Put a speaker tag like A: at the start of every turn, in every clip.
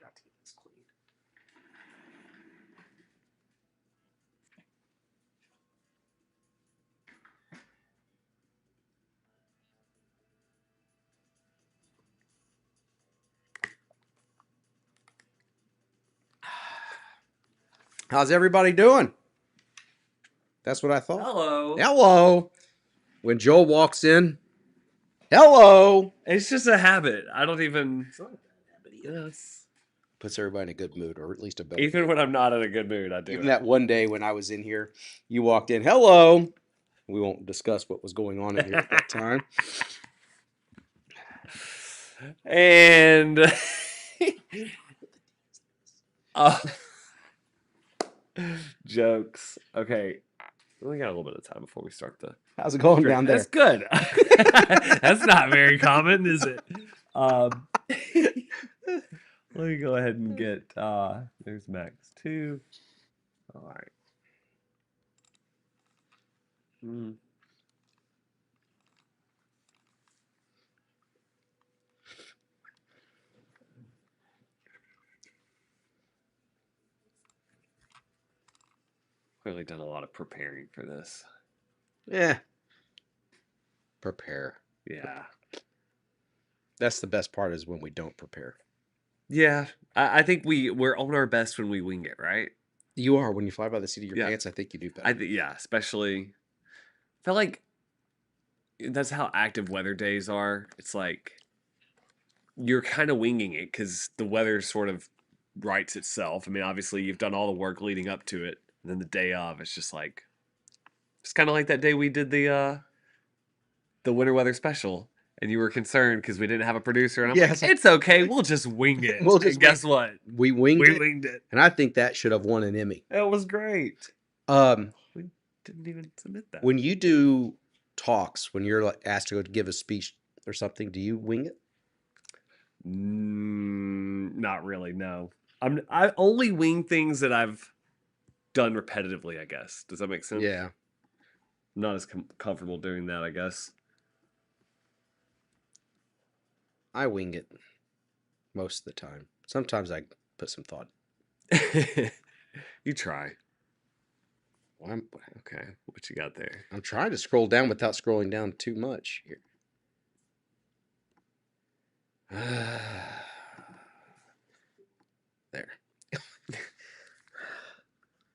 A: forgot to get this cleaned.
B: How's everybody doing? That's what I thought.
A: Hello.
B: Hello. When Joel walks in, hello.
A: It's just a habit. I don't even.
B: It's not a bad habit.
A: Yes.
B: Puts everybody in a good mood, or at least a better.
A: Even when I'm not in a good mood, I do.
B: Even
A: it.
B: that one day when I was in here, you walked in, hello. We won't discuss what was going on in here at that time.
A: And jokes. Okay. We only got a little bit of time before we start the.
B: How's it going down there?
A: That's good. That's not very common, is it? Let me go ahead and get. There's Max 2. All right. Clearly done a lot of preparing for this.
B: Yeah. Prepare.
A: Yeah.
B: That's the best part is when we don't prepare.
A: Yeah. I think we're on our best when we wing it, right?
B: You are. When you fly by the seat of your
A: Yeah.
B: pants, I think you do better.
A: Yeah, especially. I feel like that's how active weather days are. It's like you're kind of winging it because the weather sort of writes itself. I mean, obviously, you've done all the work leading up to it. And then the day of, it's just like. It's kind of like that day we did the winter weather special. And you were concerned because we didn't have a producer. And I'm like, it's okay. We'll just wing it. And guess what?
B: We winged it.
A: We winged it.
B: And I think that should have won an Emmy.
A: It was great. We didn't even submit that.
B: When you do talks, when you're asked to go give a speech or something, do you wing it?
A: Not really, no. I only wing things that I've done repetitively, I guess. Does that make sense?
B: Yeah.
A: I'm not as comfortable doing that, I guess.
B: I wing it most of the time. Sometimes I put some thought.
A: You try. Okay, what you got there?
B: I'm trying to scroll down without scrolling down too much here. There.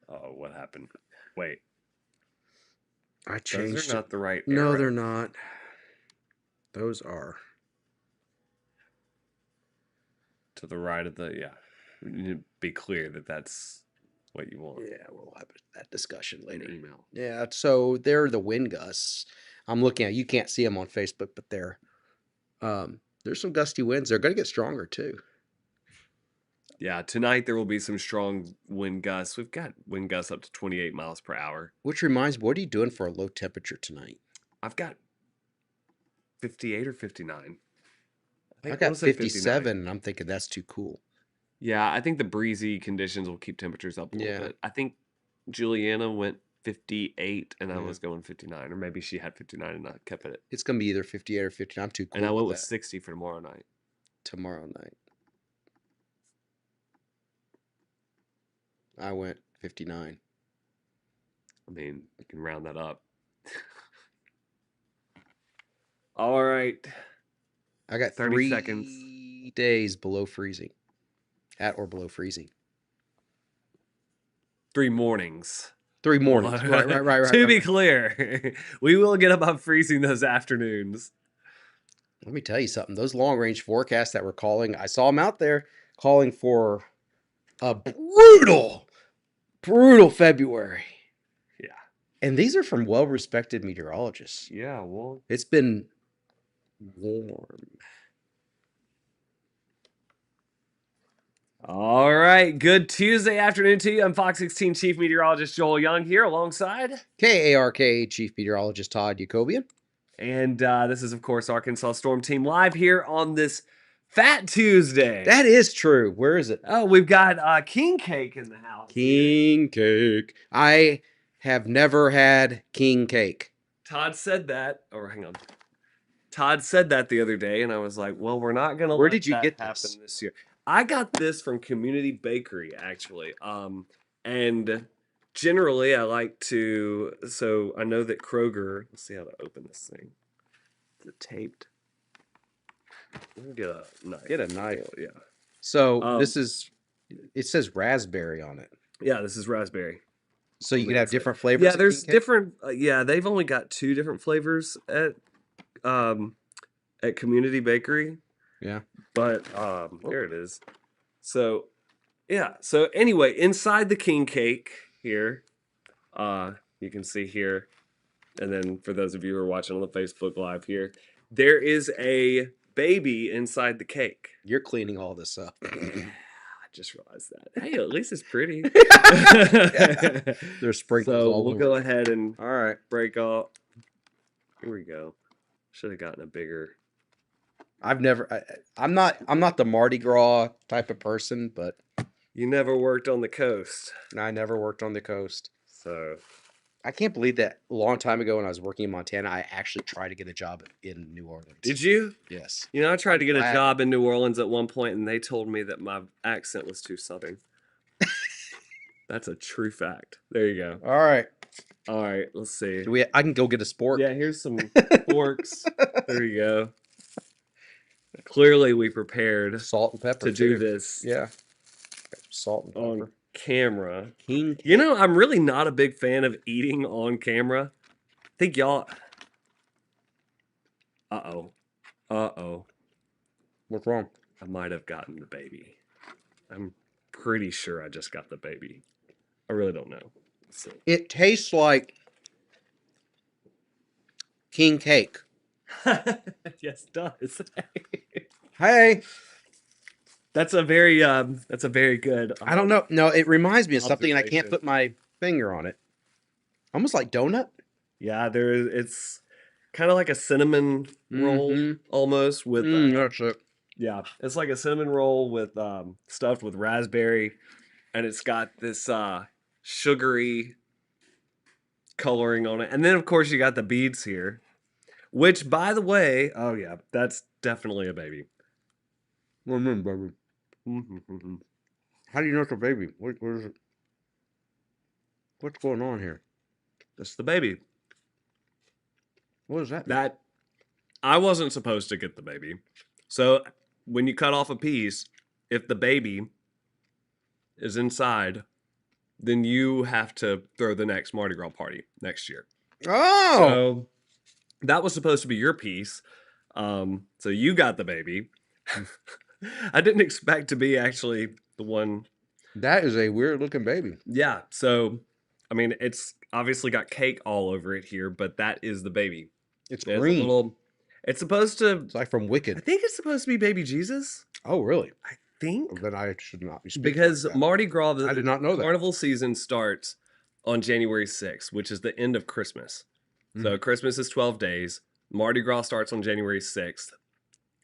A: Oh, what happened? Wait.
B: I changed.
A: Those are not the right
B: No,
A: arrow.
B: they're not. Those are.
A: To the right of the, yeah. We need to be clear that that's what you want.
B: Yeah, we'll have that discussion later. Email. Yeah, so they're the wind gusts. I'm looking at. You can't see them on Facebook, but they're. There's some gusty winds. They're going to get stronger too.
A: Yeah, tonight there will be some strong wind gusts. We've got wind gusts up to 28 miles per hour.
B: Which reminds me, what are you doing for a low temperature tonight?
A: I've got 58 or 59.
B: I got 57, and I'm thinking that's too cool.
A: Yeah, I think the breezy conditions will keep temperatures up a little bit. I think Juliana went 58, and I was going 59, or maybe she had 59 and I kept it.
B: It's going to be either 58 or 59. I'm too cool.
A: And I went with 60 for tomorrow night. I went 59. I mean, you can round that up. All right.
B: I got
A: 30 seconds.
B: Days below freezing. At or below freezing.
A: 3 mornings.
B: 3 mornings. Right.
A: To be clear, we will get above freezing those afternoons.
B: Let me tell you something. Those long-range forecasts that were calling, I saw them out there calling for a brutal February.
A: Yeah.
B: And these are from well-respected meteorologists.
A: Yeah, well.
B: It's been warm.
A: All right. Good Tuesday afternoon to you. I'm Fox 16 Chief Meteorologist Joel Young here alongside
B: KARK Chief Meteorologist Todd Yacobian.
A: And this is, of course, Arkansas Storm Team live here on this Fat Tuesday.
B: That is true. Where is it?
A: Oh, we've got King Cake in the house.
B: King Cake. I have never had King Cake.
A: Todd said that. Oh, hang on. Todd said that the other day, and I was like, well, we're not going to
B: let that
A: happen this year. I got this from Community Bakery, actually. And generally I like to, so I know that Kroger, let's see how to open this thing. Is it taped? Let me get a knife.
B: Get a knife.
A: Oh, yeah.
B: So this is, it says raspberry on it.
A: Yeah, this is raspberry.
B: So you
A: Let
B: can
A: me
B: have
A: get it.
B: different flavors.
A: Yeah,
B: of
A: there's
B: king cake?
A: different. Yeah, they've only got 2 different flavors at Community Bakery.
B: Yeah.
A: But there it is. So yeah. So anyway, inside the king cake here, you can see here, and then for those of you who are watching on the Facebook Live here, there is a baby inside the cake.
B: You're cleaning all this up.
A: I just realized that. Hey, at least it's pretty.
B: There's sprinkles
A: So
B: all
A: we'll
B: over.
A: go ahead and
B: All right.
A: break off. Here we go. Should have gotten a bigger.
B: I'm not the Mardi Gras type of person, but
A: You never worked on the coast,
B: I never worked on the coast.
A: so
B: I can't believe that a long time ago when I was working in Montana, I actually tried to get a job in New Orleans.
A: did you?
B: Yes.
A: You know, I tried to get a
B: glad-
A: job in New Orleans at one point, and they told me that my accent was too southern. That's a true fact. There you go.
B: All right.
A: All right, let's see.
B: I can go get a sport.
A: Yeah, here's some forks. There you go. Clearly, we prepared
B: Salt and pepper
A: to do
B: too.
A: this
B: Yeah. Salt and
A: on
B: pepper.
A: camera.
B: King.
A: You know, I'm really not a big fan of eating on camera. I think y'all. Uh-oh. Uh-oh.
B: What's wrong?
A: I might have gotten the baby. I'm pretty sure I just got the baby. I really don't know. Let's see.
B: It tastes like king cake.
A: Yes, it does.
B: Hey,
A: That's a very good.
B: I don't know. No, it reminds me of something, and I can't
A: Observation.
B: put my finger on it. Almost like donut.
A: Yeah, it's kind of like a cinnamon roll
B: Mhm.
A: almost with
B: That's it.
A: yeah, it's like a cinnamon roll with stuffed with raspberry, and it's got this sugary coloring on it. And then of course you got the beads here, which by the way, oh yeah, that's definitely a baby.
B: Baby. How do you know it's a baby? What is it? What's going on here?
A: That's the baby.
B: What is that?
A: That I wasn't supposed to get the baby. So when you cut off a piece, if the baby is inside, then you have to throw the next Mardi Gras party next year.
B: Oh,
A: So that was supposed to be your piece. So you got the baby. I didn't expect to be actually the one.
B: that is a weird looking baby.
A: Yeah. So, I mean, it's obviously got cake all over it here, but that is the baby.
B: It's
A: It's a
B: green.
A: little. It's supposed to.
B: It's like from
A: I
B: Wicked.
A: think it's supposed to be baby Jesus.
B: Oh, really?
A: I think
B: Then I should not be speaking.
A: because
B: like that.
A: Mardi Gras,
B: I did not know that.
A: carnival season starts on January 6th, which is the end of Christmas. So Christmas is 12 days. Mardi Gras starts on January 6th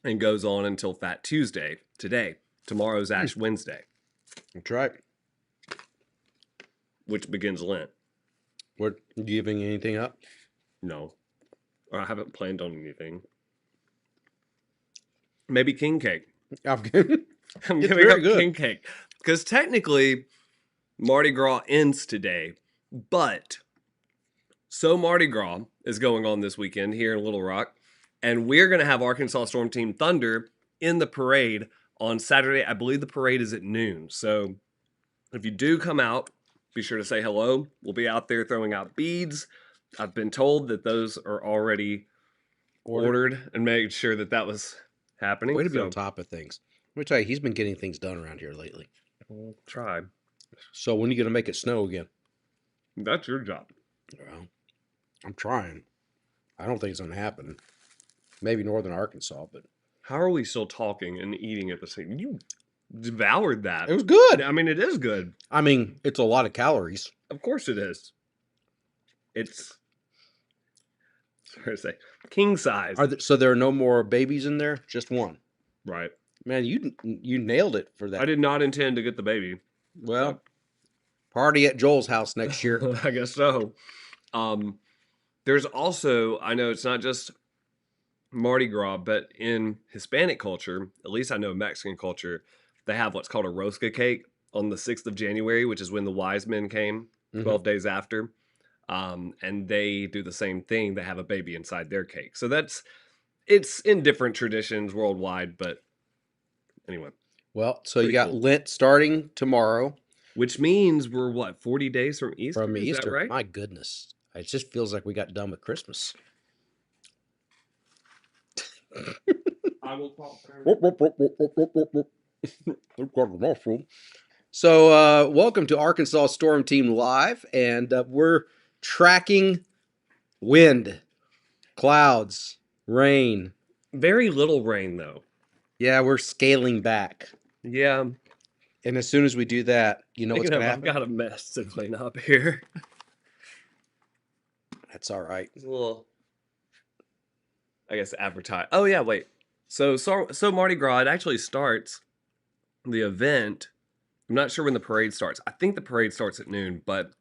A: and goes on until Fat Tuesday, today. Tomorrow's Ash Wednesday,
B: That's right.
A: which begins Lent.
B: What giving anything up?
A: No, or I haven't planned on anything. Maybe king cake.
B: I'm kidding.
A: I'm
B: It's
A: giving
B: very
A: up
B: good.
A: king cake because technically Mardi Gras ends today, but so Mardi Gras is going on this weekend here in Little Rock, and we're going to have Arkansas Storm Team Thunder in the parade on Saturday. I believe the parade is at noon. So if you do come out, be sure to say hello. We'll be out there throwing out beads. I've been told that those are already ordered and made sure that that was happening.
B: Way to be
A: So
B: on top of things. Let me tell you, he's been getting things done around here lately.
A: we'll try.
B: So when are you gonna make it snow again?
A: That's your job.
B: Well, I'm trying. I don't think it's gonna happen. Maybe northern Arkansas, but
A: How are we still talking and eating at the same? You devoured that.
B: it was good.
A: I mean, it is good.
B: I mean, it's a lot of calories.
A: Of course it is. It's sorry to say king size.
B: So there are no more babies in there? Just one.
A: Right.
B: Man, you nailed it for that.
A: I did not intend to get the baby.
B: Well, party at Joel's house next year.
A: I guess so. There's also, I know it's not just Mardi Gras, but in Hispanic culture, at least I know Mexican culture, they have what's called a Rosca cake on the 6th of January, which is when the wise men came 12 days after. And they do the same thing. They have a baby inside their cake. So it's in different traditions worldwide, but anyway.
B: Well, so you
A: Pretty
B: got
A: cool.
B: Lent starting tomorrow.
A: Which means we're what, 40 days from Easter?
B: From
A: Is
B: Easter.
A: that right?
B: My goodness. It just feels like we got done with Christmas.
A: I will talk.
B: So, welcome to Arkansas Storm Team Live, and we're tracking wind, clouds, rain.
A: Very little rain, though.
B: Yeah, we're scaling back.
A: Yeah.
B: And as soon as we do that, you know what's
A: Speaking
B: going
A: of,
B: to happen?
A: I've got a mess to clean up here.
B: That's all right.
A: It's a little, I guess, advertise. Oh yeah, wait. So Mardi Gras, it actually starts the event. I'm not sure when the parade starts. I think the parade starts at noon, but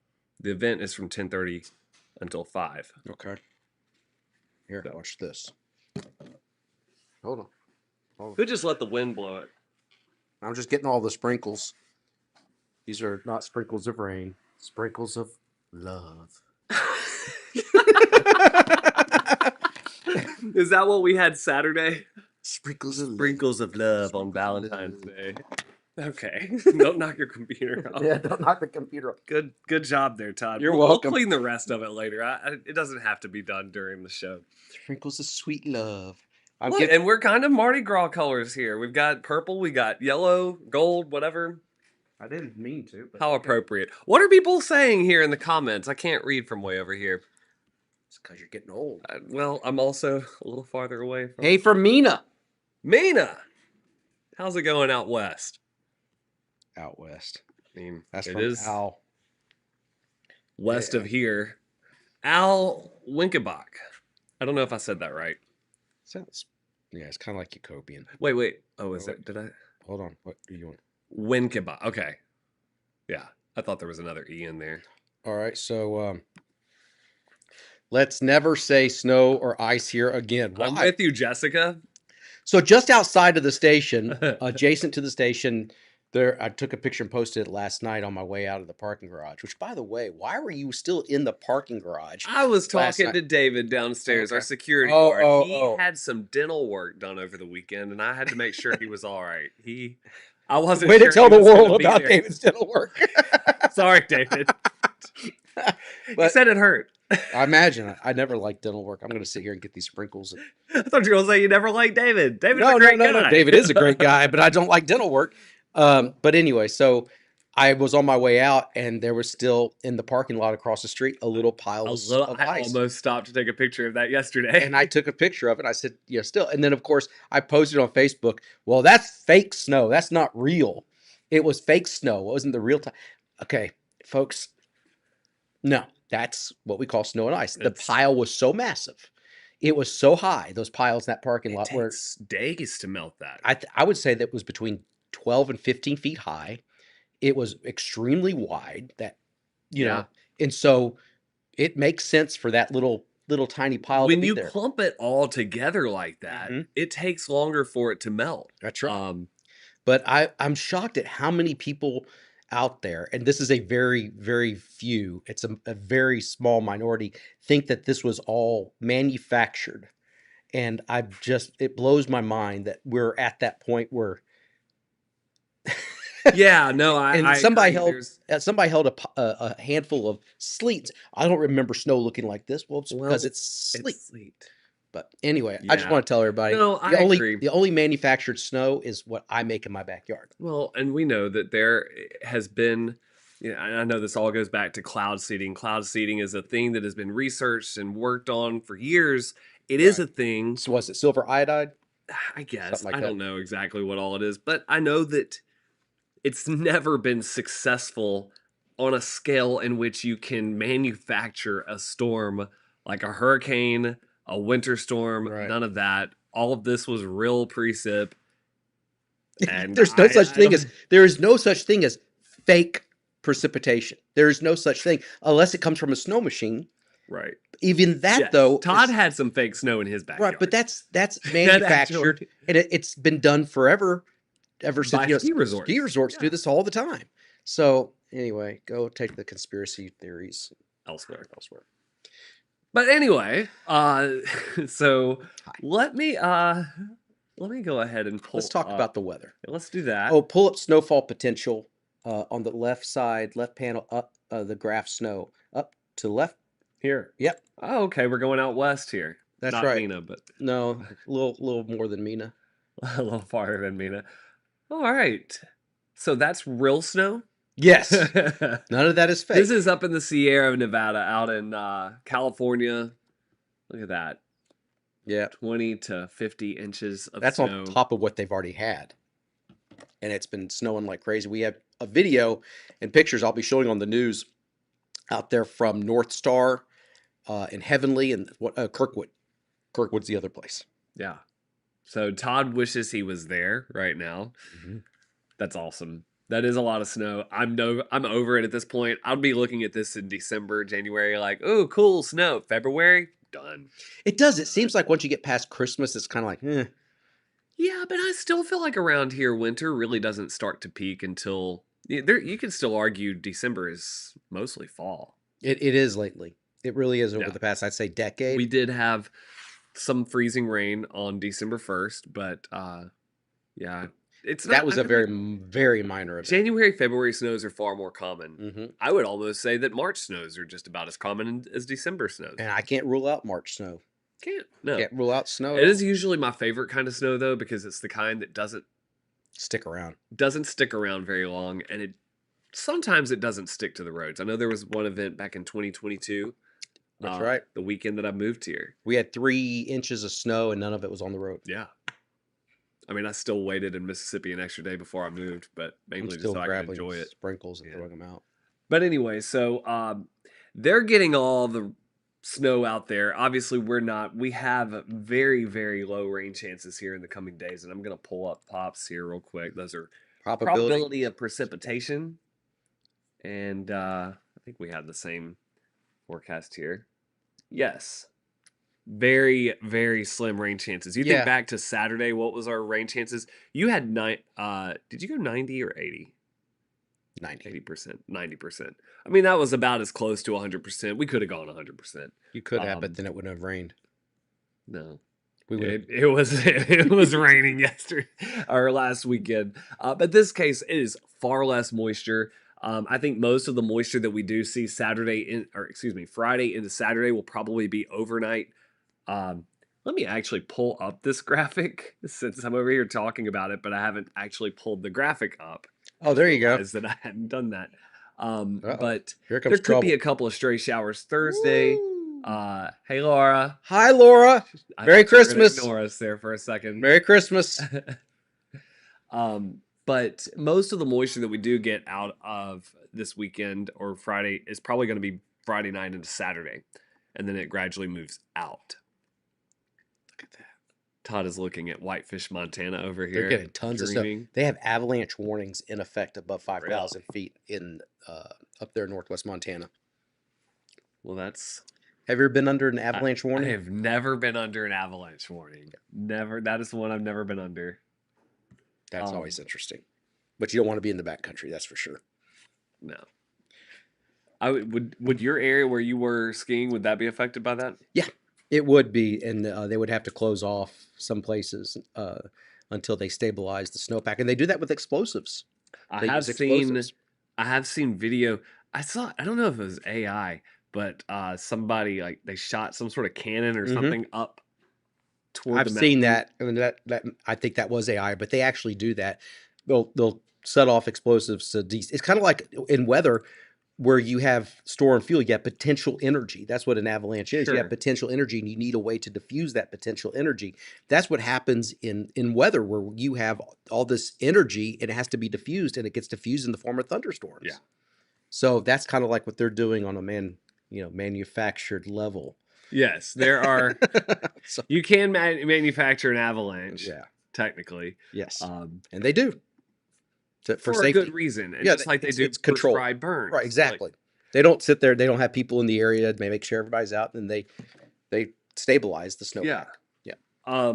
A: the event is from 10:30 until 5.
B: Okay. Here,
A: So.
B: watch this. Hold on.
A: Could just let the wind blow it.
B: I'm just getting all the sprinkles. These are not sprinkles of rain, sprinkles of love.
A: Is that what we had Saturday?
B: Sprinkles of
A: Sprinkles of love on
B: Sprinkles of
A: Valentine's
B: love.
A: Day. Okay. Don't knock your computer off.
B: Yeah, don't knock the computer off.
A: Good job there, Todd.
B: You're
A: We'll
B: welcome.
A: clean the rest of it later. It doesn't have to be done during the show.
B: Sprinkles of sweet love.
A: Look, and we're kind of Mardi Gras colors here. We've got purple, we got yellow, gold, whatever.
B: I didn't mean to. But
A: How appropriate. What are people saying here in the comments? I can't read from way over here.
B: It's because you're getting old.
A: Well, I'm also a little farther away from...
B: Hey, from Mina.
A: Mina! How's it going out west?
B: Out west.
A: I mean,
B: That's
A: it
B: from
A: is
B: Al.
A: west
B: Yeah.
A: of here. Al Winkebach. I don't know if I said that right.
B: Sounds. Yeah, it's kind of like Jacobian.
A: Wait. Oh, is
B: Oh,
A: it? Did I?
B: Hold on. What do you want?
A: Winkebach. Okay. Yeah. I thought there was another E in there.
B: All right. So, let's never say snow or ice here again.
A: I'm
B: Why?
A: with you, Jessica.
B: So just outside of the station, adjacent to the station, there I took a picture and posted it last night on my way out of the parking garage. Which, by the way, why were you still in the parking garage?
A: I was
B: last
A: talking
B: night?
A: to David downstairs, our
B: Okay.
A: security
B: Oh,
A: guard.
B: oh,
A: He
B: oh.
A: had some dental work done over the weekend, and I had to make sure he was all right. I wasn't
B: Way
A: sure
B: to tell
A: he
B: the
A: was gonna
B: world
A: be
B: about
A: there.
B: David's dental work.
A: Sorry, David. He
B: But-
A: said it hurt.
B: I imagine I never liked dental work. I'm going to sit here and get these sprinkles.
A: I thought you were going to say you never liked David. David's
B: No,
A: a great
B: no.
A: guy.
B: David is a great guy, but I don't like dental work. But anyway, so I was on my way out, and there was still in the parking lot across the street a little pile of
A: I
B: ice.
A: almost stopped to take a picture of that yesterday.
B: And I took a picture of it. I said, yeah, still. And then, of course, I posted on Facebook. Well, that's fake snow. That's not real. It was fake snow. It wasn't the real time. Okay, folks. No, that's what we call snow and ice. The
A: It's-
B: pile was so massive. It was so high, those piles in that parking
A: It
B: lot were,
A: takes days to melt that.
B: I would say that was between 12 and 15 feet high. It was extremely wide, that, you
A: Yeah.
B: know, and so it makes sense for that little tiny pile to
A: When
B: be
A: you
B: there.
A: clump it all together like that,
B: Mhm.
A: it takes longer for it to melt.
B: That's right.
A: Um,
B: But I'm shocked at how many people out there, and this is a very, very few, it's a very small minority, think that this was all manufactured. And it blows my mind that we're at that point where
A: yeah, no, I.
B: And
A: I
B: somebody
A: agree.
B: held-
A: There's-
B: somebody held a handful of sleets. I don't remember snow looking like this. Well, it's
A: Well,
B: because it's sleet.
A: It's sleet.
B: But anyway, I just
A: Yeah.
B: want to tell everybody
A: No, I agree.
B: the only manufactured snow is what I make in my backyard.
A: Well, and we know that there has been, and I know this all goes back to cloud seeding. Cloud seeding is a thing that has been researched and worked on for years. It is a thing.
B: So was it silver iodide?
A: I guess.
B: Something like
A: I
B: that.
A: don't know exactly what all it is, but I know that it's never been successful on a scale in which you can manufacture a storm like a hurricane, a winter storm,
B: Right.
A: none of that. All of this was real precip. And
B: There is no such
A: don't-
B: thing as fake precipitation. There is no such thing unless it comes from a snow machine.
A: Right.
B: Even that
A: Yes,
B: though,
A: Todd
B: is-
A: had some fake snow in his backyard.
B: right, but that's
A: That
B: manufactured,
A: actually-
B: and it's been done forever ever since
A: By
B: you know
A: ski
B: ski
A: resorts.
B: resorts do
A: Yeah.
B: this all the time. So anyway, go take the conspiracy theories
A: Elsewhere.
B: elsewhere.
A: But anyway, so
B: Hi.
A: let me go ahead and
B: Let's
A: pull
B: talk about
A: up.
B: the weather.
A: Let's do that.
B: Oh, pull up snowfall potential on the left side, left panel, up the graph snow up to left.
A: Here.
B: Yep,
A: Oh, okay, we're going out west here.
B: that's
A: Not
B: right.
A: Mina, but
B: No, little more than Mina.
A: a little farther than Mina. All right. So that's real snow?
B: Yes,
A: This
B: none of that is fake.
A: is up in the Sierra Nevada, out in California. Look at that.
B: Yeah,
A: 20 to 50 inches of
B: that's
A: snow.
B: on top of what they've already had, and it's been snowing like crazy. We have a video and pictures I'll be showing on the news out there from North Star and Heavenly and what Kirkwood. Kirkwood's the other place.
A: Yeah. So Todd wishes he was there right now. That's awesome. That is a lot of snow. I'm over it at this point. I'll be looking at this in December, January, like, oh, cool snow. February, done.
B: It does. It seems like once you get past Christmas, it's kind of like,
A: Yeah, but I still feel like around here, winter really doesn't start to peak until you can still argue December is mostly fall.
B: It is lately. It really is over
A: Yeah.
B: the past, I'd say, decade.
A: We did have some freezing rain on December 1st, but yeah, it's not.
B: That was
A: I
B: a
A: feel like
B: very minor event.
A: January, February snows are far more common.
B: Hmm.
A: I would almost say that March snows are just about as common as December snows.
B: And I can't rule out March snow.
A: No.
B: Can't rule out snow.
A: It is usually my favorite kind of snow though, because it's the kind that doesn't
B: Stick around.
A: stick around very long, and sometimes it doesn't stick to the roads. I know there was one event back in 2022.
B: That's right.
A: The weekend that I moved here.
B: We had 3 inches of snow and none of it was on the road.
A: Yeah. I mean, I still waited in Mississippi an extra day before I moved, but
B: I'm
A: mainly just
B: still
A: so I could
B: grabbing
A: enjoy it.
B: sprinkles and
A: Yeah.
B: throwing them out.
A: But anyway, so they're getting all the snow out there. Obviously, we're not. We have very, very low rain chances here in the coming days, and I'm going to pull up pops here real quick. Those are probability of precipitation, and I think we have the same forecast here. Yes. Very, very slim rain chances. You
B: Yeah.
A: think back to Saturday, what was our rain chances? You had did you go 90 or 80?
B: 90.
A: 80%, 90%. I mean, that was about as close to 100%. We could have gone 100%.
B: You could have, but then it wouldn't have rained.
A: No.
B: We would.
A: It was it was raining yesterday or last weekend. But this case it is far less moisture. I think most of the moisture that we do see Friday into Saturday will probably be overnight. Let me actually pull up this graphic since I'm over here talking about it, but I haven't actually pulled the graphic up.
B: Oh, there you go.
A: Realized that I hadn't done that. But
B: Here comes
A: there could
B: trouble.
A: be a couple of stray showers Thursday.
B: Woo.
A: Hey Laura.
B: Hi, Laura.
A: I
B: Merry
A: thought you were gonna
B: Christmas.
A: Ignore us there for a second.
B: Merry Christmas.
A: But most of the moisture that we do get out of this weekend or Friday is probably going to be Friday night into Saturday, and then it gradually moves out. Look at that. Todd is looking at Whitefish, Montana over here.
B: They're getting tons of
A: dreaming.
B: stuff. They have avalanche warnings in effect above 5,000 feet in up there in northwest Montana.
A: Well, that's.
B: Have you ever been under an avalanche warning?
A: I have never been under an avalanche warning. Never. That is the one I've never been under.
B: That's always interesting. But you don't want to be in the backcountry, that's for sure.
A: No. Would your area where you were skiing, would that be affected by that?
B: Yeah, it would be, and they would have to close off some places until they stabilize the snowpack, and they do that with explosives.
A: I have seen video. I don't know if it was AI, but somebody like they shot some sort of cannon or something up toward
B: I've
A: the
B: seen
A: mountain.
B: that, and that I think that was AI, but they actually do that. They'll set off explosives to it's kind of like in weather where you have store and fuel, you have potential energy. That's what an avalanche is. You
A: Sure.
B: have potential energy and you need a way to diffuse that potential energy. That's what happens in weather where you have all this energy and it has to be diffused, and it gets diffused in the form of thunderstorms.
A: Yeah.
B: So that's kind of like what they're doing on a manufactured level.
A: Yes, there are.
B: So,
A: You can manufacture an avalanche,
B: yeah.
A: technically,
B: Yes. And they do. For
A: for a
B: safety.
A: good reason. And
B: Yeah,
A: just like they
B: it's-
A: do
B: it's control.
A: prescribed burns.
B: Right,
A: Like,
B: exactly. They don't sit there. They don't have people in the area. They make sure everybody's out, and they stabilize the snowpack.
A: Yeah.
B: Yeah.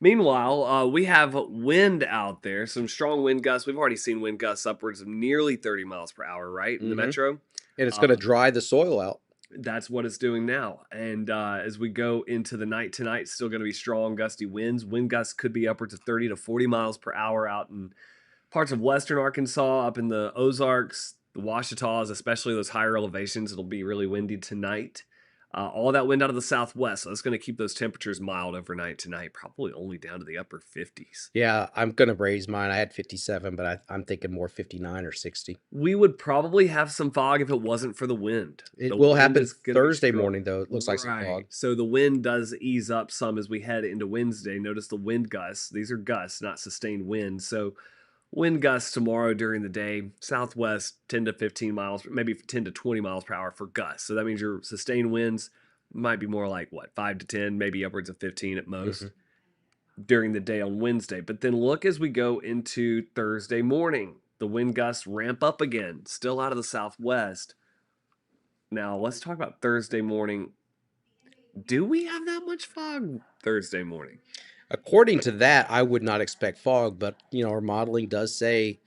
A: Meanwhile, we have wind out there, some strong wind gusts. We've already seen wind gusts upwards of nearly 30 miles per hour, right, in the
B: Hmm.
A: metro.
B: And it's going to
A: Uh,
B: dry the soil out.
A: that's what it's doing now. And as we go into the night tonight, still going to be strong, gusty winds. Wind gusts could be upwards of 30 to 40 miles per hour out in parts of western Arkansas, up in the Ozarks, the Ouachitas, especially those higher elevations. It'll be really windy tonight. All that wind out of the southwest, so that's going to keep those temperatures mild overnight tonight, probably only down to the upper 50s.
B: Yeah, I'm going to raise mine. I had 57, but I'm thinking more 59 or 60.
A: We would probably have some fog if it wasn't for the wind.
B: It
A: The
B: will
A: wind
B: happen
A: is going to be
B: Thursday
A: strong.
B: morning, though. It looks like some
A: Right.
B: fog.
A: So the wind does ease up some as we head into Wednesday. Notice the wind gusts. These are gusts, not sustained wind. So wind gusts tomorrow during the day, southwest 10 to 15 miles, maybe 10 to 20 miles per hour for gusts. So that means your sustained winds might be more like what, 5 to 10, maybe upwards of 15 at most during the day on Wednesday. But then look as we go into Thursday morning, the wind gusts ramp up again, still out of the southwest. Now, let's talk about Thursday morning. Do we have that much fog Thursday morning?
B: According to that, I would not expect fog, but our modeling does say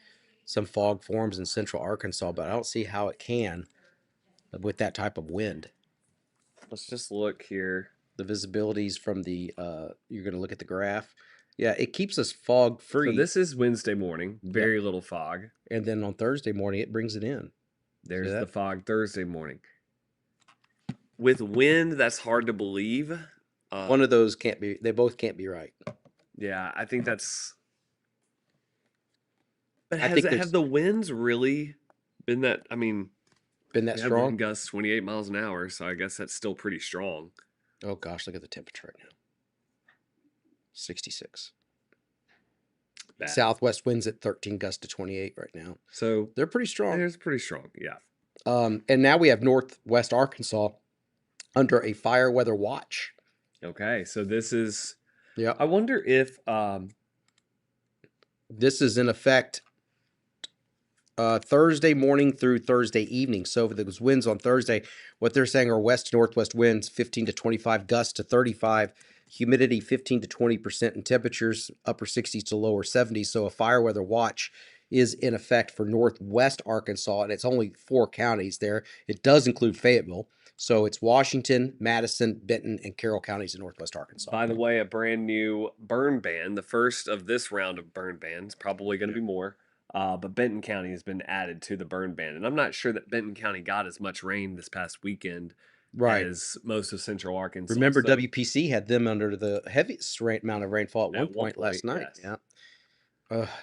B: some fog forms in central Arkansas, but I don't see how it can with that type of wind.
A: Let's just look here.
B: The visibilities from you're going to look at the graph. Yeah, it keeps us fog free.
A: So this is Wednesday morning, very little fog.
B: And then on Thursday morning, it brings it in.
A: There's the fog Thursday morning. With wind, that's hard to believe.
B: One of those can't be, they both can't be right.
A: Yeah, I think that's. But have the winds really been that? I mean,
B: been that
A: we have
B: strong?
A: wind gusts 28 miles an hour, so I guess that's still pretty strong.
B: Oh gosh, look at the temperature right now. 66.
A: Bad.
B: Southwest winds at 13 gusts to 28 right now.
A: So
B: they're pretty strong.
A: It's pretty strong, yeah.
B: And now we have Northwest Arkansas under a fire weather watch.
A: Okay, so this is.
B: Yeah.
A: I wonder if
B: this is in effect Thursday morning through Thursday evening. So for those winds on Thursday, what they're saying are west to northwest winds, 15 to 25, gusts to 35, humidity 15 to 20%, and temperatures upper 60s to lower 70s. So a fire weather watch is in effect for Northwest Arkansas, and it's only 4 counties there. It does include Fayetteville. So it's Washington, Madison, Benton, and Carroll counties in Northwest Arkansas.
A: By the way, a brand new burn ban, the first of this round of burn bans, probably going to be more. But Benton County has been added to the burn ban. And I'm not sure that Benton County got as much rain this past weekend as most of central Arkansas.
B: Remember, WPC had them under the heaviest amount of rainfall at one point last night.
A: Yes.
B: Yeah.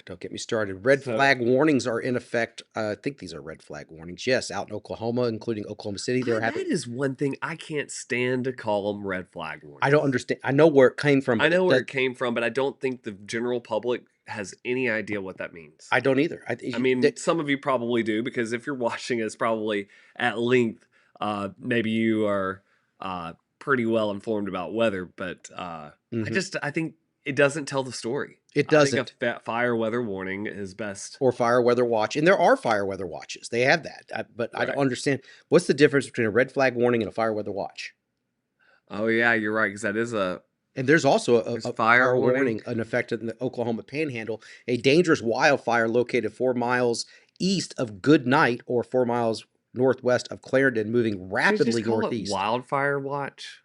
B: Don't get me started. Red flag warnings are in effect. I think these are red flag warnings. Yes, out in Oklahoma, including Oklahoma City.
A: That is one thing I can't stand to call them red flag warnings.
B: I don't understand. I know where it came from.
A: I know where it came from, but I don't think the general public has any idea what that means.
B: I don't either.
A: I mean, some of you probably do, because if you're watching us probably at length, maybe you are pretty well informed about weather, but I think it doesn't tell the story.
B: It doesn't.
A: I think a fire weather warning is best.
B: Or fire weather watch. And there are fire weather watches. They have that. But I don't understand. What's the difference between a red flag warning and a fire weather watch?
A: Oh, yeah, you're right, because that is a...
B: And there's also a fire warning in effect in the Oklahoma Panhandle. A dangerous wildfire located 4 miles east of Goodnight or 4 miles northwest of Clarendon, moving rapidly northeast.
A: Wildfire watch?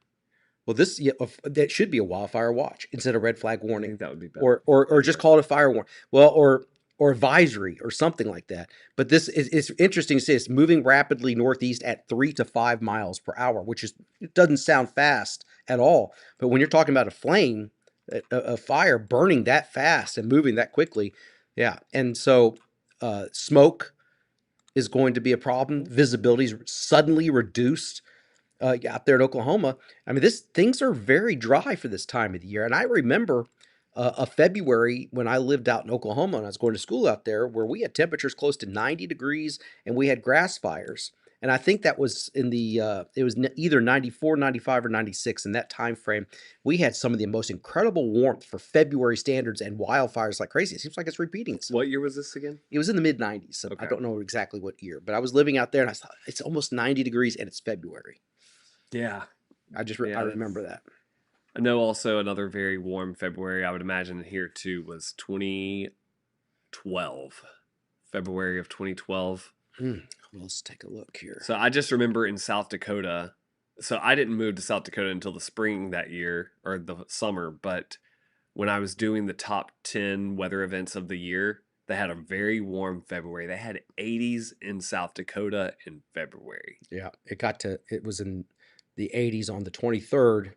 B: Well, that should be a wildfire watch instead of red flag warning.
A: I think that would be better.
B: Or just call it a fire warning. Well, or advisory or something like that. But this is interesting to say it's moving rapidly northeast at 3 to 5 miles per hour, which it doesn't sound fast at all. But when you're talking about a flame, a fire burning that fast and moving that quickly, yeah. And so smoke is going to be a problem. Visibility is suddenly reduced. Out there in Oklahoma. I mean, things are very dry for this time of the year. And I remember a February when I lived out in Oklahoma and I was going to school out there where we had temperatures close to 90 degrees and we had grass fires. And I think that was in it was either 94, 95, or 96 in that time frame. We had some of the most incredible warmth for February standards and wildfires like crazy. It seems like it's repeating itself.
A: What year was this again?
B: It was in the mid-90s. So I don't know exactly what year, but I was living out there and I thought, it's almost 90 degrees and it's February.
A: Yeah.
B: I remember that.
A: I know also another very warm February, I would imagine here too, was 2012. February of 2012.
B: Well, let's take a look here.
A: So I just remember in South Dakota. So I didn't move to South Dakota until the spring that year or the summer, but when I was doing the top 10 weather events of the year, they had a very warm February. They had 80s in South Dakota in February.
B: Yeah, it was in the 80s on the 23rd.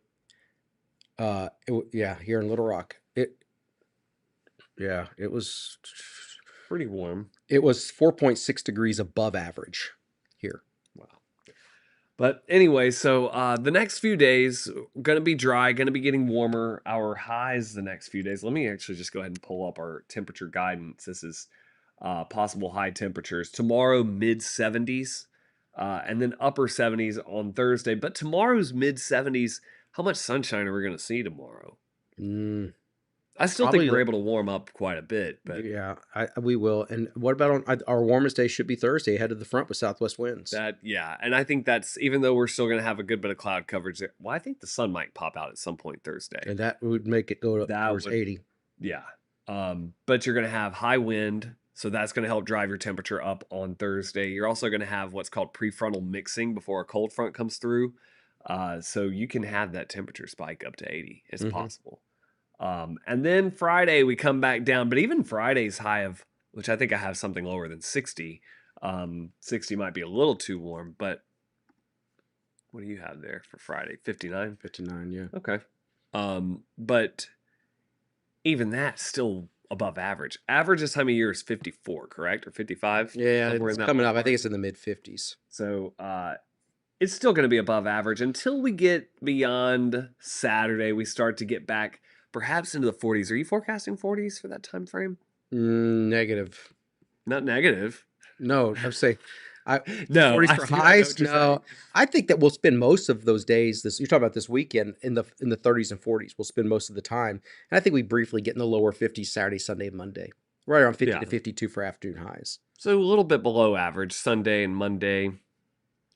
B: Here in Little Rock. It was
A: Pretty warm.
B: 4.6 degrees above average here.
A: Wow. But anyway, so the next few days gonna be dry, gonna be getting warmer. Our highs the next few days. Let me actually just go ahead and pull up our temperature guidance. This is possible high temperatures tomorrow, mid 70s, and then upper 70s on Thursday. But tomorrow's mid 70s. How much sunshine are we gonna see tomorrow? I still think
B: Probably
A: we're
B: the-
A: able to warm up quite a bit, but
B: Yeah, we will. And what about our warmest day should be Thursday, ahead of the front with southwest winds.
A: and I think that's even though we're still going to have a good bit of cloud coverage there. Well, I think the sun might pop out at some point Thursday.
B: And that would make it go
A: That
B: towards
A: would-
B: 80.
A: Yeah. But you're going to have high wind, so that's going to help drive your temperature up on Thursday. You're also going to have what's called prefrontal mixing before a cold front comes through. So you can have that temperature spike up to 80. It's
B: Mhm.
A: possible. And then Friday we come back down, but even Friday's high of, which I think I have something lower than 60. 60 might be a little too warm, but what do you have there for Friday? 59?
B: 59, yeah.
A: Okay. But even that's still above average. Average this time of year is 54, correct? Or 55?
B: Yeah,
A: Somewhere
B: it's
A: in that
B: coming up. I
A: ballpark.
B: think it's in the mid 50s.
A: So it's still going to be above average until we get beyond Saturday. We start to get back perhaps into the 40s. Are you forecasting 40s for that time frame?
B: Negative.
A: Not negative.
B: No, I'm saying
A: No.
B: 40s
A: I
B: for
A: see- I know
B: highs.
A: what you're
B: No,
A: saying.
B: I think that we'll spend most of those days. You're talking about this weekend in the 30s and 40s. We'll spend most of the time, and I think we briefly get in the lower 50s Saturday, Sunday, and Monday, right around 50
A: Yeah.
B: to 52 for afternoon highs.
A: So a little bit below average Sunday and Monday.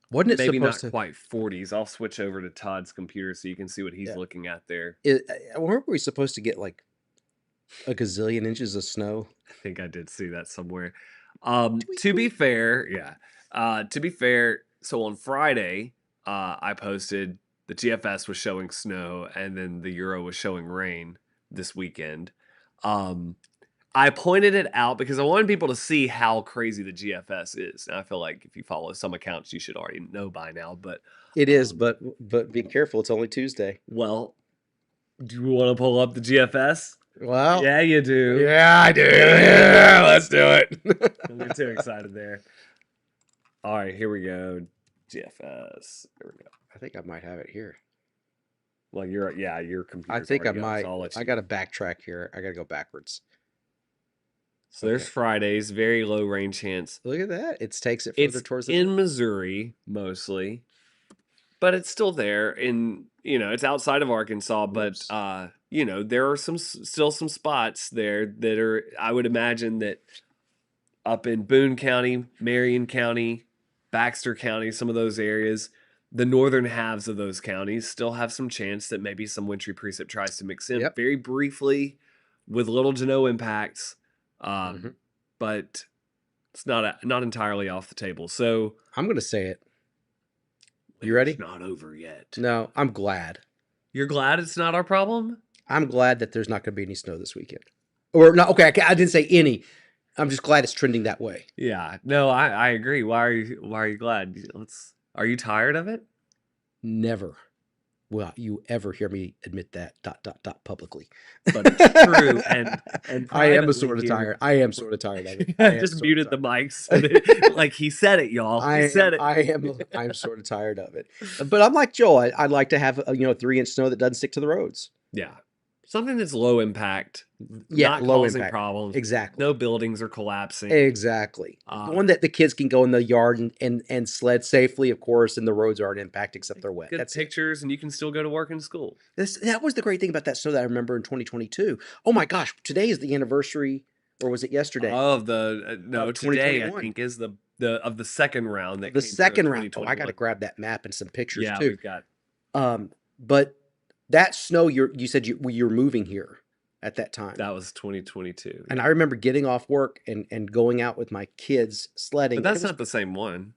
B: Wasn't it
A: Maybe not
B: supposed to?
A: quite 40s. I'll switch over to Todd's computer so you can see what he's
B: Yeah.
A: looking at there.
B: Weren't we supposed to get like a gazillion inches of snow?
A: I think I did see that somewhere.
B: Tweet,
A: To be
B: tweet.
A: fair, to be fair, so on Friday, I posted the GFS was showing snow and then the Euro was showing rain this weekend. I pointed it out because I wanted people to see how crazy the GFS is. And I feel like if you follow some accounts, you should already know by now. But
B: It is, but be careful. It's only Tuesday.
A: well, do you want to pull up the GFS?
B: Well,
A: Yeah, you do.
B: yeah, I do. Yeah, let's do it.
A: Don't get too excited there. All right, here we go. GFS. There we go.
B: I think I might have it here.
A: Well, your computer.
B: I think I might. I got to backtrack here. I got to go backwards.
A: So there's
B: okay.
A: Fridays, very low rain chance.
B: Look at that. It takes it further
A: It's
B: towards the
A: in Missouri mostly, but it's still there. It's outside of Arkansas, but
B: Oops.
A: there are still some spots there that are. I would imagine that up in Boone County, Marion County, Baxter County, some of those areas, the northern halves of those counties still have some chance that maybe some wintry precip tries to mix in
B: Yep.
A: very briefly with little to no impacts.
B: Mhm.
A: But it's not entirely off the table. So
B: I'm going to say it. You ready?
A: It's not over yet.
B: No, I'm glad.
A: You're glad it's not our problem?
B: I'm glad that there's not going to be any snow this weekend. Or no, okay, I didn't say any. I'm just glad it's trending that way.
A: Yeah. No, I agree. Why are you glad? Are you tired of it?
B: Never will you ever hear me admit that ... publicly.
A: But it's true, and
B: I am
A: privately
B: sort of
A: here-
B: tired. I am sort of tired of it. I am
A: Just
B: sort of
A: muted the
B: tired.
A: mics. Like he said it, y'all. He said it.
B: I'm sort of tired of it. But I'm like Joel. I'd like to have 3-inch snow that doesn't stick to the roads.
A: Yeah. Something that's low impact.
B: Yeah,
A: not
B: low
A: causing
B: impact.
A: problems.
B: Exactly.
A: No buildings are collapsing.
B: Exactly. One that the kids can go in the yard and sled safely, of course, and the roads aren't impacted except they're wet.
A: Good
B: That's it.
A: pictures, and you can still go to work and school.
B: That was the great thing about that snow that I remember in 2022. Oh my gosh, today is the anniversary, or was it yesterday?
A: Of the no,
B: Of
A: today I
B: 2021.
A: think is the of the second round that
B: The
A: came through of
B: second round. Oh, I got to
A: 2021.
B: grab that map and some pictures
A: Yeah,
B: too.
A: we've got
B: But that snow, you said you were moving here at that time.
A: That was 2022.
B: And I remember getting off work and going out with my kids sledding.
A: But
B: And it
A: that's
B: was,
A: not the same one.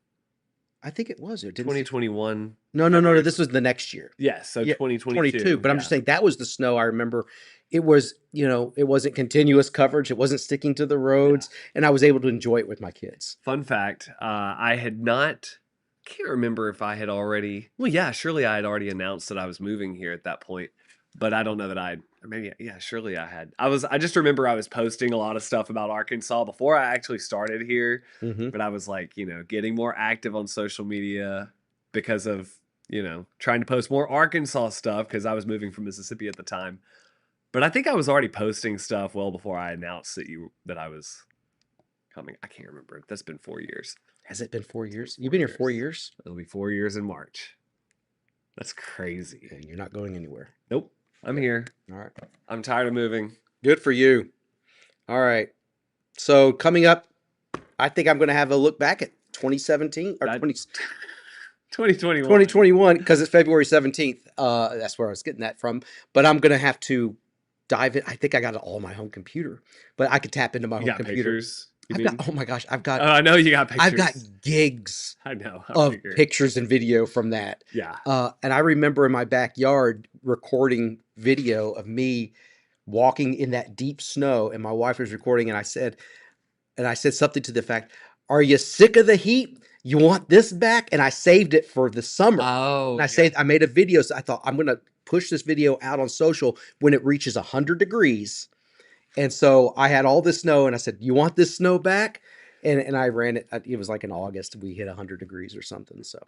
B: I think it was. It didn't.
A: 2021.
B: No. This was the next year.
A: Yeah, so
B: Yeah,
A: 2022.
B: But I'm just saying that was the snow I remember. It was, it wasn't continuous coverage. It wasn't sticking to the roads, and I was able to enjoy it with my kids.
A: Fun fact, I had not, can't remember if I had already, well, yeah, surely I had already announced that I was moving here at that point, but I don't know that I'd, or maybe, yeah, surely I had. I just remember I was posting a lot of stuff about Arkansas before I actually started here,
B: Mm-hmm.
A: but I was like, getting more active on social media because of, trying to post more Arkansas stuff because I was moving from Mississippi at the time. But I think I was already posting stuff well before I announced that I was coming. I can't remember. That's been 4 years.
B: Has it been 4 years? You've been here 4 years?
A: It'll be 4 years in March. That's crazy.
B: And you're not going anywhere.
A: Nope. I'm here.
B: All right.
A: I'm tired of moving.
B: Good for you. All right. So coming up, I think I'm going to have a look back at 2017 or
A: 2021.
B: 2021 because it's February 17th. That's where I was getting that from. But I'm going to have to dive in. I think I got it all on my home computer, but I could tap into my
A: You
B: home
A: got
B: computer.
A: pictures?
B: Oh my gosh,
A: I know you got pictures.
B: I've got gigs
A: I know.
B: of pictures and video from that.
A: Yeah.
B: And I remember in my backyard recording video of me walking in that deep snow, and my wife was recording, and I said something to the fact, "Are you sick of the heat? You want this back?" And I saved it for the summer.
A: Oh.
B: And I made a video, so I thought I'm gonna push this video out on social when it reaches 100 degrees. And so I had all this snow, and I said, "You want this snow back?" And I ran it. It was like in August. We hit 100 degrees or something. So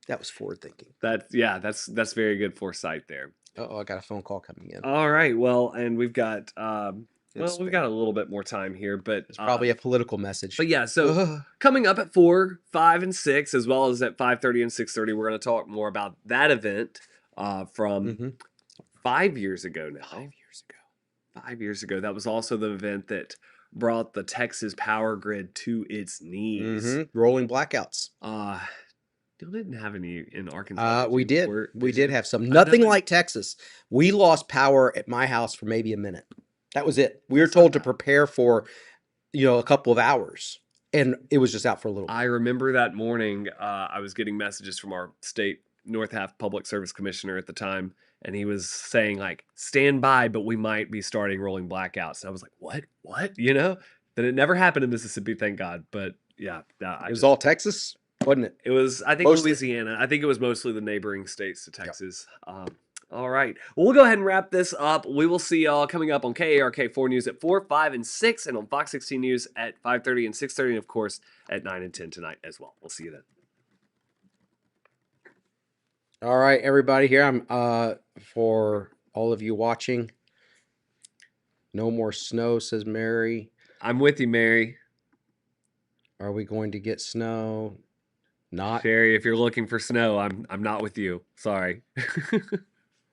B: that was forward thinking.
A: That's very good foresight there.
B: Oh, I got a phone call coming in.
A: All right. Well, and we've got we've got a little bit more time here, but
B: it's probably a political message.
A: But yeah, so coming up at 4, 5, and 6, as well as at 5:30 and 6:30, we're going to talk more about that event from 5 years ago now.
B: 5 years ago.
A: 5 years ago. That was also the event that brought the Texas power grid to its knees.
B: Rolling blackouts.
A: You didn't have any in Arkansas.
B: We did. We did have some. Nothing like Texas. We lost power at my house for maybe a minute. That was it. We were told to prepare for, a couple of hours, and it was just out for a little.
A: I remember that morning. I was getting messages from our state North Half Public Service Commissioner at the time, and he was saying like, "Stand by, but we might be starting rolling blackouts." And I was like, "What? What?" That it never happened in Mississippi, thank God. But yeah,
B: it was all Texas, wasn't it?
A: It was, I think, mostly Louisiana. I think it was mostly the neighboring states to Texas. Yep. All right. Well, we'll go ahead and wrap this up. We will see y'all coming up on KARK 4 News at 4, 5, and 6, and on Fox 16 News at 5:30 and 6:30, and of course at 9 and 10 tonight as well. We'll see you then.
B: All right, everybody. Here I'm for all of you watching. No more snow, says Mary.
A: I'm with you, Mary.
B: Are we going to get snow? Not.
A: Sherry, if you're looking for snow, I'm not with you. Sorry.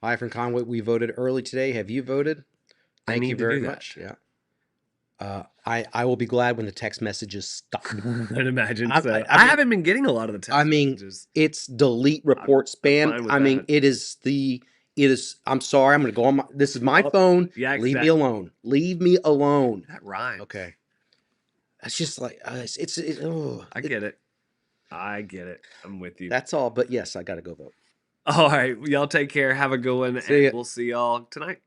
B: Hi from Conway. We voted early today. Have you voted? Thank you very much. Yeah. I will be glad when the text messages stop.
A: I'd imagine so. I haven't been getting a lot of the text messages.
B: It's delete report spam. It is. I'm sorry. I'm going to go on this is my phone.
A: Yeah,
B: exactly. Leave me alone. Leave me alone.
A: That rhymes.
B: Okay. That's just like, I
A: get it. I get it. I'm with you.
B: That's all. But yes, I got to go vote.
A: All right. Y'all take care. Have a good one. And we'll see y'all tonight.